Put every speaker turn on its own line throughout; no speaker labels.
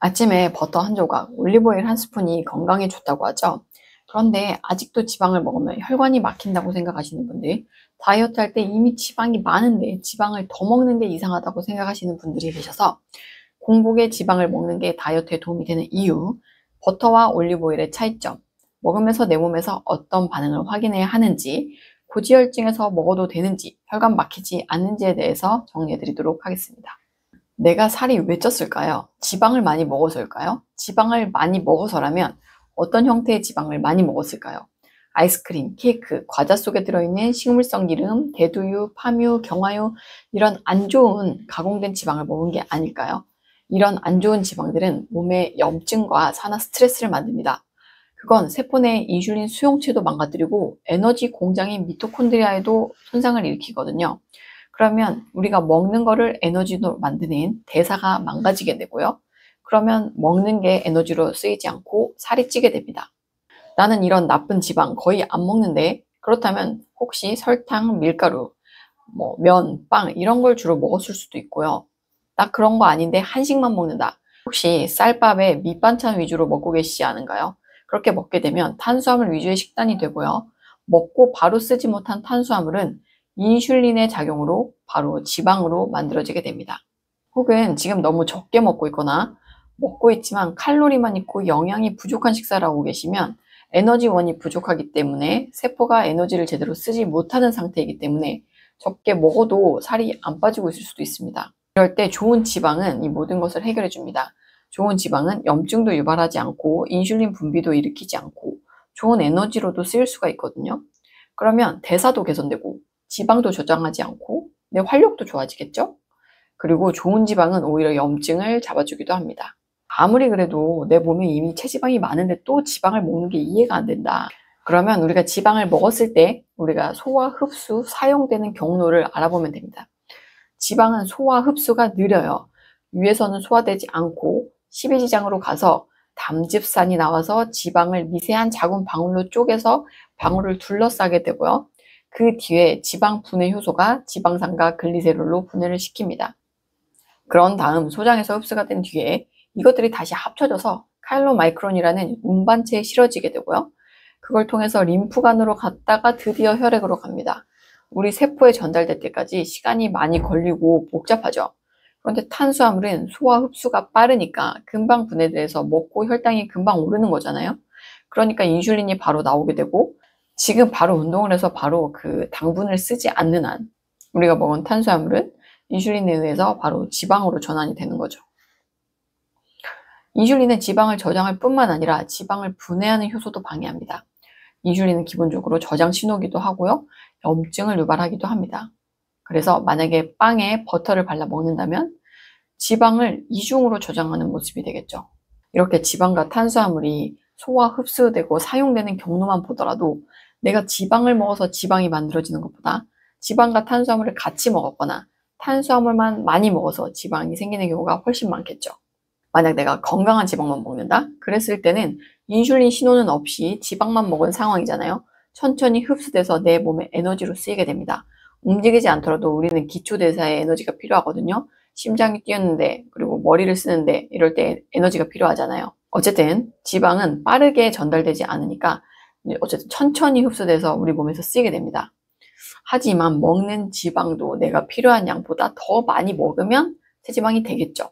아침에 버터 한 조각, 올리브오일 한 스푼이 건강에 좋다고 하죠. 그런데 아직도 지방을 먹으면 혈관이 막힌다고 생각하시는 분들, 다이어트 할 때 이미 지방이 많은데 지방을 더 먹는 게 이상하다고 생각하시는 분들이 계셔서 공복에 지방을 먹는 게 다이어트에 도움이 되는 이유, 버터와 올리브오일의 차이점, 먹으면서 내 몸에서 어떤 반응을 확인해야 하는지, 고지혈증에서 먹어도 되는지, 혈관 막히지 않는지에 대해서 정리해 드리도록 하겠습니다. 내가 살이 왜 쪘을까요? 지방을 많이 먹어서일까요? 지방을 많이 먹어서라면 어떤 형태의 지방을 많이 먹었을까요? 아이스크림, 케이크, 과자 속에 들어있는 식물성 기름, 대두유, 파뮤, 경화유 이런 안 좋은 가공된 지방을 먹은 게 아닐까요? 이런 안 좋은 지방들은 몸에 염증과 산화 스트레스를 만듭니다. 그건 세포 내 인슐린 수용체도 망가뜨리고 에너지 공장인 미토콘드리아에도 손상을 일으키거든요. 그러면 우리가 먹는 거를 에너지로 만드는 대사가 망가지게 되고요. 그러면 먹는 게 에너지로 쓰이지 않고 살이 찌게 됩니다. 나는 이런 나쁜 지방 거의 안 먹는데, 그렇다면 혹시 설탕, 밀가루, 면, 빵 이런 걸 주로 먹었을 수도 있고요. 나 그런 거 아닌데 한식만 먹는다. 혹시 쌀밥에 밑반찬 위주로 먹고 계시지 않은가요? 그렇게 먹게 되면 탄수화물 위주의 식단이 되고요. 먹고 바로 쓰지 못한 탄수화물은 인슐린의 작용으로 바로 지방으로 만들어지게 됩니다. 혹은 지금 너무 적게 먹고 있거나 먹고 있지만 칼로리만 있고 영양이 부족한 식사를 하고 계시면 에너지원이 부족하기 때문에 세포가 에너지를 제대로 쓰지 못하는 상태이기 때문에 적게 먹어도 살이 안 빠지고 있을 수도 있습니다. 이럴 때 좋은 지방은 이 모든 것을 해결해 줍니다. 좋은 지방은 염증도 유발하지 않고 인슐린 분비도 일으키지 않고 좋은 에너지로도 쓰일 수가 있거든요. 그러면 대사도 개선되고 지방도 저장하지 않고 내 활력도 좋아지겠죠? 그리고 좋은 지방은 오히려 염증을 잡아주기도 합니다. 아무리 그래도 내 몸에 이미 체지방이 많은데 또 지방을 먹는 게 이해가 안 된다. 그러면 우리가 지방을 먹었을 때 우리가 소화, 흡수, 사용되는 경로를 알아보면 됩니다. 지방은 소화, 흡수가 느려요. 위에서는 소화되지 않고 십이지장으로 가서 담즙산이 나와서 지방을 미세한 작은 방울로 쪼개서 방울을 둘러싸게 되고요. 그 뒤에 지방 분해 효소가 지방산과 글리세롤로 분해를 시킵니다. 그런 다음 소장에서 흡수가 된 뒤에 이것들이 다시 합쳐져서 카일로마이크론이라는 운반체에 실어지게 되고요. 그걸 통해서 림프관으로 갔다가 드디어 혈액으로 갑니다. 우리 세포에 전달될 때까지 시간이 많이 걸리고 복잡하죠. 그런데 탄수화물은 소화 흡수가 빠르니까 금방 분해돼서 먹고 혈당이 금방 오르는 거잖아요. 그러니까 인슐린이 바로 나오게 되고, 지금 바로 운동을 해서 바로 그 당분을 쓰지 않는 한 우리가 먹은 탄수화물은 인슐린에 의해서 바로 지방으로 전환이 되는 거죠. 인슐린은 지방을 저장할 뿐만 아니라 지방을 분해하는 효소도 방해합니다. 인슐린은 기본적으로 저장 신호기도 하고요. 염증을 유발하기도 합니다. 그래서 만약에 빵에 버터를 발라 먹는다면 지방을 이중으로 저장하는 모습이 되겠죠. 이렇게 지방과 탄수화물이 소화, 흡수되고 사용되는 경로만 보더라도 내가 지방을 먹어서 지방이 만들어지는 것보다 지방과 탄수화물을 같이 먹었거나 탄수화물만 많이 먹어서 지방이 생기는 경우가 훨씬 많겠죠. 만약 내가 건강한 지방만 먹는다? 그랬을 때는 인슐린 신호는 없이 지방만 먹은 상황이잖아요. 천천히 흡수돼서 내 몸의 에너지로 쓰이게 됩니다. 움직이지 않더라도 우리는 기초대사에 에너지가 필요하거든요. 심장이 뛰었는데, 그리고 머리를 쓰는데 이럴 때 에너지가 필요하잖아요. 어쨌든 지방은 빠르게 전달되지 않으니까 어쨌든 천천히 흡수돼서 우리 몸에서 쓰이게 됩니다. 하지만 먹는 지방도 내가 필요한 양보다 더 많이 먹으면 체지방이 되겠죠.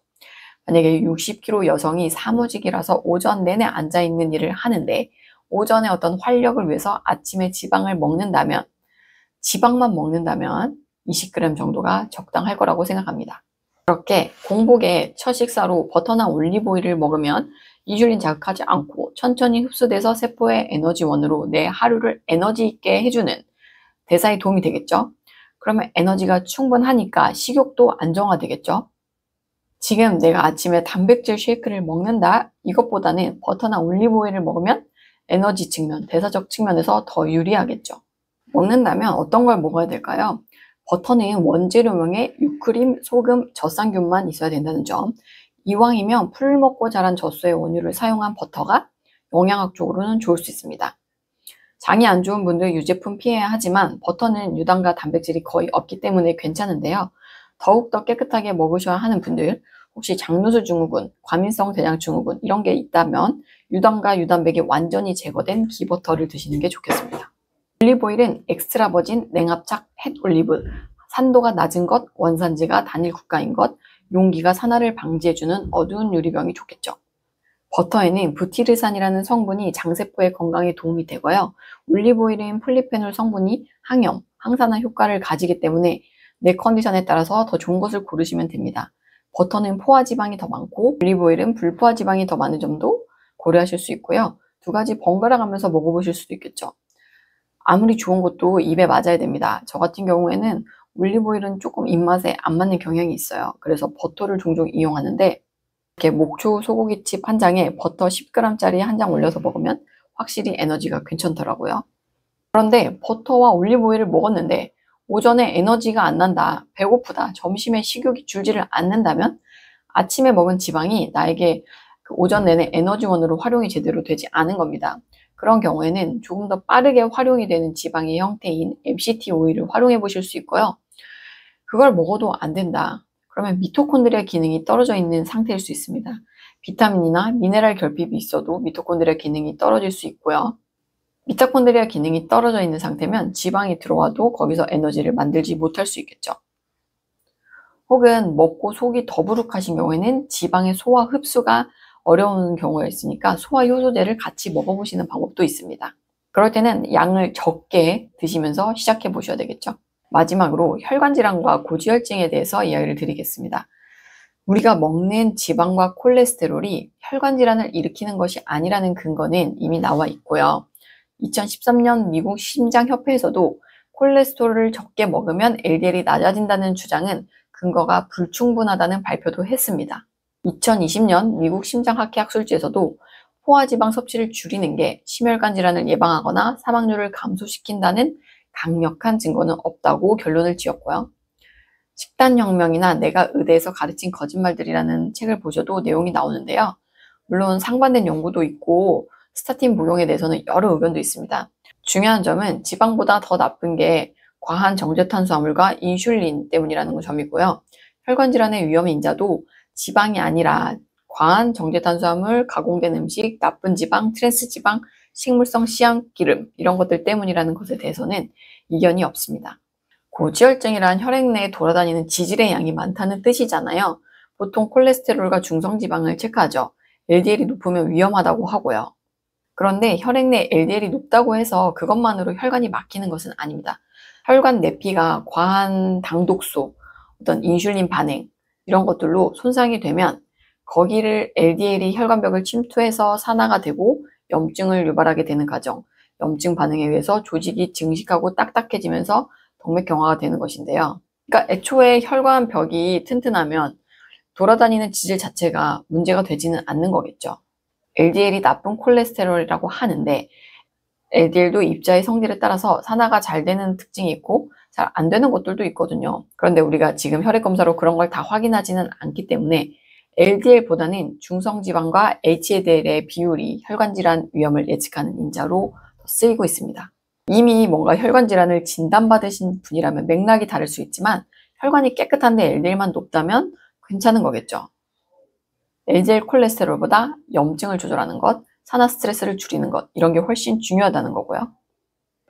만약에 60kg 여성이 사무직이라서 오전 내내 앉아있는 일을 하는데 오전에 어떤 활력을 위해서 아침에 지방을 먹는다면, 지방만 먹는다면 20g 정도가 적당할 거라고 생각합니다. 그렇게 공복에 첫 식사로 버터나 올리브오일을 먹으면 인슐린 자극하지 않고 천천히 흡수돼서 세포의 에너지원으로 내 하루를 에너지 있게 해주는 대사에 도움이 되겠죠. 그러면 에너지가 충분하니까 식욕도 안정화되겠죠. 지금 내가 아침에 단백질 쉐이크를 먹는다, 이것보다는 버터나 올리브오일을 먹으면 에너지 측면, 대사적 측면에서 더 유리하겠죠. 먹는다면 어떤 걸 먹어야 될까요? 버터는 원재료명에 유크림, 소금, 젖산균만 있어야 된다는 점. 이왕이면 풀 먹고 자란 젖소의 원유를 사용한 버터가 영양학적으로는 좋을 수 있습니다. 장이 안 좋은 분들 유제품 피해야 하지만 버터는 유당과 단백질이 거의 없기 때문에 괜찮은데요. 더욱더 깨끗하게 먹으셔야 하는 분들, 혹시 장누수 증후군, 과민성 대장 증후군 이런 게 있다면 유당과 유단백이 완전히 제거된 기버터를 드시는 게 좋겠습니다. 올리브오일은 엑스트라 버진, 냉압착, 햇 올리브, 산도가 낮은 것, 원산지가 단일 국가인 것, 용기가 산화를 방지해주는 어두운 유리병이 좋겠죠. 버터에는 부티르산이라는 성분이 장세포의 건강에 도움이 되고요. 올리브오일은 폴리페놀 성분이 항염, 항산화 효과를 가지기 때문에 내 컨디션에 따라서 더 좋은 것을 고르시면 됩니다. 버터는 포화지방이 더 많고 올리브오일은 불포화지방이 더 많은 점도 고려하실 수 있고요. 두 가지 번갈아 가면서 먹어보실 수도 있겠죠. 아무리 좋은 것도 입에 맞아야 됩니다. 저 같은 경우에는 올리브오일은 조금 입맛에 안 맞는 경향이 있어요. 그래서 버터를 종종 이용하는데 이렇게 목초 소고기칩 한 장에 버터 10g짜리 한 장 올려서 먹으면 확실히 에너지가 괜찮더라고요. 그런데 버터와 올리브오일을 먹었는데 오전에 에너지가 안 난다, 배고프다, 점심에 식욕이 줄지를 않는다면 아침에 먹은 지방이 나에게 그 오전 내내 에너지원으로 활용이 제대로 되지 않은 겁니다. 그런 경우에는 조금 더 빠르게 활용이 되는 지방의 형태인 MCT 오일을 활용해 보실 수 있고요. 그걸 먹어도 안 된다. 그러면 미토콘드리아 기능이 떨어져 있는 상태일 수 있습니다. 비타민이나 미네랄 결핍이 있어도 미토콘드리아 기능이 떨어질 수 있고요. 미토콘드리아 기능이 떨어져 있는 상태면 지방이 들어와도 거기서 에너지를 만들지 못할 수 있겠죠. 혹은 먹고 속이 더부룩하신 경우에는 지방의 소화 흡수가 어려운 경우가 있으니까 소화 효소제를 같이 먹어보시는 방법도 있습니다. 그럴 때는 양을 적게 드시면서 시작해 보셔야 되겠죠. 마지막으로 혈관 질환과 고지혈증에 대해서 이야기를 드리겠습니다. 우리가 먹는 지방과 콜레스테롤이 혈관 질환을 일으키는 것이 아니라는 근거는 이미 나와 있고요. 2013년 미국 심장협회에서도 콜레스테롤을 적게 먹으면 LDL이 낮아진다는 주장은 근거가 불충분하다는 발표도 했습니다. 2020년 미국 심장학회 학술지에서도 포화지방 섭취를 줄이는 게 심혈관 질환을 예방하거나 사망률을 감소시킨다는 강력한 증거는 없다고 결론을 지었고요. 식단혁명이나 내가 의대에서 가르친 거짓말들이라는 책을 보셔도 내용이 나오는데요. 물론 상반된 연구도 있고 스타틴 복용에 대해서는 여러 의견도 있습니다. 중요한 점은 지방보다 더 나쁜 게 과한 정제탄수화물과 인슐린 때문이라는 점이고요. 혈관 질환의 위험 인자도 지방이 아니라 과한 정제탄수화물, 가공된 음식, 나쁜 지방, 트랜스 지방, 식물성 씨앗기름 이런 것들 때문이라는 것에 대해서는 이견이 없습니다. 고지혈증이란 혈액 내에 돌아다니는 지질의 양이 많다는 뜻이잖아요. 보통 콜레스테롤과 중성지방을 체크하죠. LDL이 높으면 위험하다고 하고요. 그런데 혈액 내 LDL이 높다고 해서 그것만으로 혈관이 막히는 것은 아닙니다. 혈관 내피가 과한 당독소, 어떤 인슐린 반응 이런 것들로 손상이 되면 거기를 LDL이 혈관벽을 침투해서 산화가 되고 염증을 유발하게 되는 과정, 염증 반응에 의해서 조직이 증식하고 딱딱해지면서 동맥경화가 되는 것인데요. 그러니까 애초에 혈관벽이 튼튼하면 돌아다니는 지질 자체가 문제가 되지는 않는 거겠죠. LDL이 나쁜 콜레스테롤이라고 하는데 LDL도 입자의 성질에 따라서 산화가 잘 되는 특징이 있고 잘 안 되는 것들도 있거든요. 그런데 우리가 지금 혈액검사로 그런 걸 다 확인하지는 않기 때문에 LDL보다는 중성지방과 HDL의 비율이 혈관질환 위험을 예측하는 인자로 쓰이고 있습니다. 이미 뭔가 혈관질환을 진단받으신 분이라면 맥락이 다를 수 있지만 혈관이 깨끗한데 LDL만 높다면 괜찮은 거겠죠. LDL 콜레스테롤보다 염증을 조절하는 것, 산화 스트레스를 줄이는 것 이런 게 훨씬 중요하다는 거고요.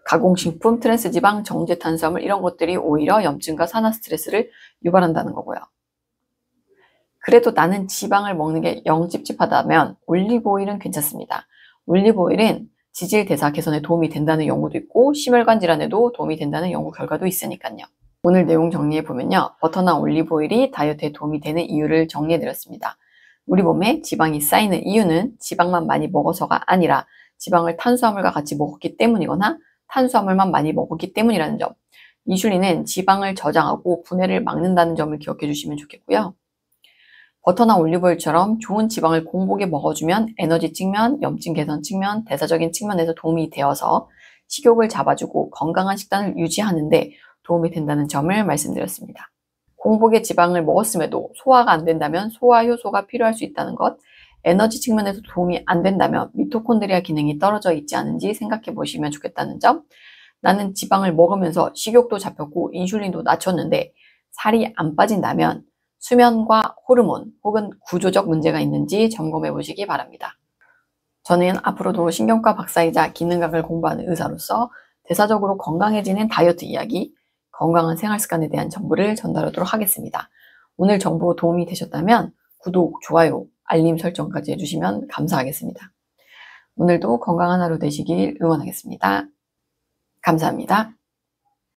가공식품, 트랜스지방, 정제탄수화물 이런 것들이 오히려 염증과 산화 스트레스를 유발한다는 거고요. 그래도 나는 지방을 먹는 게 영 찝찝하다면 올리브오일은 괜찮습니다. 올리브오일은 지질 대사 개선에 도움이 된다는 연구도 있고 심혈관 질환에도 도움이 된다는 연구 결과도 있으니까요. 오늘 내용 정리해보면요. 버터나 올리브오일이 다이어트에 도움이 되는 이유를 정리해드렸습니다. 우리 몸에 지방이 쌓이는 이유는 지방만 많이 먹어서가 아니라 지방을 탄수화물과 같이 먹었기 때문이거나 탄수화물만 많이 먹었기 때문이라는 점. 인슐린은 지방을 저장하고 분해를 막는다는 점을 기억해 주시면 좋겠고요. 버터나 올리브오일처럼 좋은 지방을 공복에 먹어주면 에너지 측면, 염증 개선 측면, 대사적인 측면에서 도움이 되어서 식욕을 잡아주고 건강한 식단을 유지하는데 도움이 된다는 점을 말씀드렸습니다. 공복에 지방을 먹었음에도 소화가 안 된다면 소화 효소가 필요할 수 있다는 것, 에너지 측면에서 도움이 안 된다면 미토콘드리아 기능이 떨어져 있지 않은지 생각해 보시면 좋겠다는 점, 나는 지방을 먹으면서 식욕도 잡혔고 인슐린도 낮췄는데 살이 안 빠진다면 수면과 호르몬 혹은 구조적 문제가 있는지 점검해 보시기 바랍니다. 저는 앞으로도 신경과 박사이자 기능학을 공부하는 의사로서 대사적으로 건강해지는 다이어트 이야기, 건강한 생활 습관에 대한 정보를 전달하도록 하겠습니다. 오늘 정보 도움이 되셨다면 구독, 좋아요, 알림 설정까지 해주시면 감사하겠습니다. 오늘도 건강한 하루 되시길 응원하겠습니다. 감사합니다.